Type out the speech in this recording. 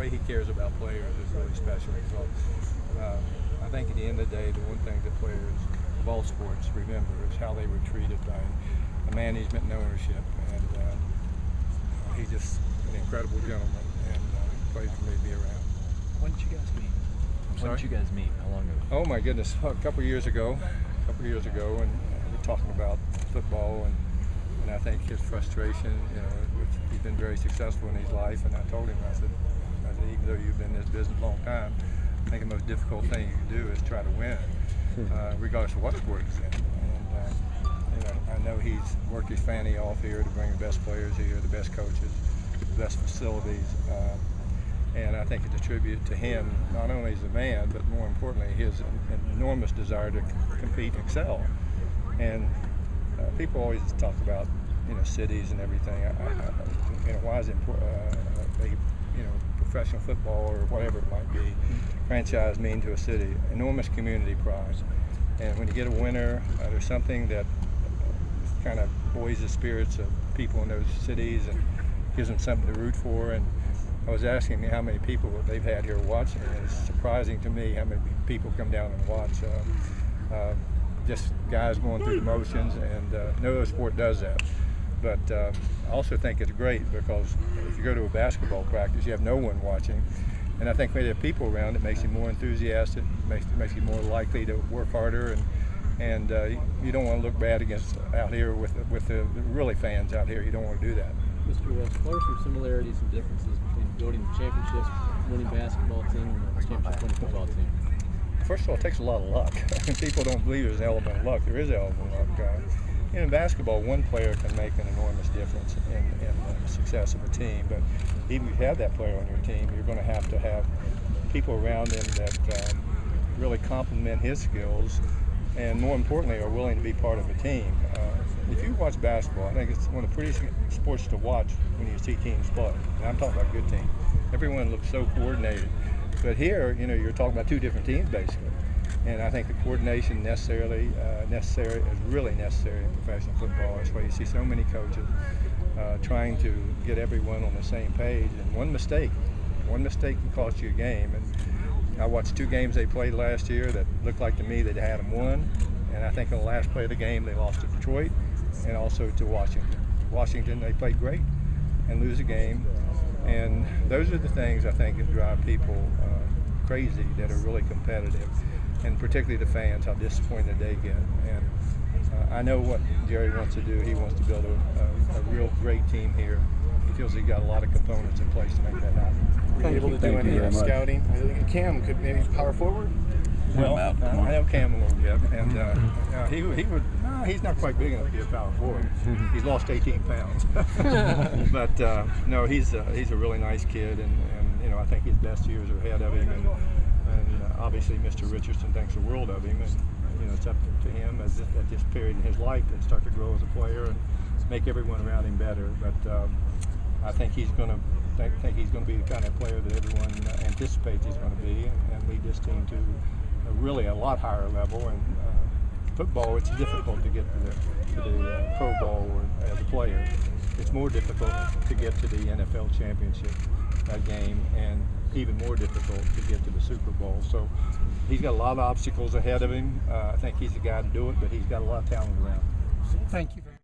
way he cares about players is really special. So I think at the end of the day, the one thing that players of all sports remember is how they were treated by the management and ownership. And he's just an incredible gentleman, and pleasure for me to be around. When did you guys meet? When did you guys meet? How long ago? Oh my goodness, a couple of years ago, and we're talking about football, and I think his frustration, he's been very successful in his life, and I told him, I said, even though you've been in this business a long time, I think the most difficult thing you can do is try to win, regardless of what sport it's in. And I know he's worked his fanny off here to bring the best players here, the best coaches, the best facilities, and I think it's a tribute to him, not only as a man, but more importantly, his enormous desire to compete and excel. And people always talk about, cities and everything. Why is it important? Professional football or whatever it might be, franchise mean to a city, enormous community pride. And when you get a winner, there's something that kind of buoys the spirits of people in those cities and gives them something to root for. And I was asking how many people they've had here watching, and it's surprising to me how many people come down and watch. Just guys going through the motions, and no other sport does that. But I also think it's great because if you go to a basketball practice, you have no one watching. And I think when you have people around, it makes you more enthusiastic, makes you more likely to work harder, and you don't want to look bad out here with the really fans out here. You don't want to do that. Mr. West, what are some similarities and differences between building the championships, winning basketball team, and the championship winning football team? First of all, it takes a lot of luck. People don't believe there's an element of luck. There is an element of luck. In basketball, one player can make an enormous difference in the success of a team. But even if you have that player on your team, you're going to have people around him that really complement his skills, and more importantly, are willing to be part of a team. If you watch basketball, I think it's one of the prettiest sports to watch when you see teams play. And I'm talking about good teams. Everyone looks so coordinated. But here, you're talking about two different teams basically. And I think the coordination is really necessary in professional football. That's why you see so many coaches trying to get everyone on the same page. And one mistake can cost you a game. And I watched two games they played last year that looked like to me they'd had them won. And I think on the last play of the game they lost to Detroit and also to Washington. Washington, they played great and lose a game. And those are the things I think that drive people crazy, that are really competitive, and particularly the fans, how disappointed they get. And I know what Jerry wants to do. He wants to build a real great team here. He feels he's got a lot of components in place to make that happen. Were you able to do any scouting? I think Cam could maybe power forward. Well, I know Cam a little bit, and he would. No, he's not quite big enough to be a power forward. He's lost 18 pounds, but no, he's a really nice kid, and I think his best years are ahead of him, and obviously Mr. Richardson thinks the world of him, and it's up to him at this period in his life to start to grow as a player and make everyone around him better. But I think he's going to. I think he's going to be the kind of player that everyone anticipates he's going to be, and lead this team to really a lot higher level. And football, it's difficult to get to the Pro Bowl as a player. It's more difficult to get to the NFL championship game, and even more difficult to get to the Super Bowl. So he's got a lot of obstacles ahead of him. I think he's the guy to do it, but he's got a lot of talent around. Thank you very much.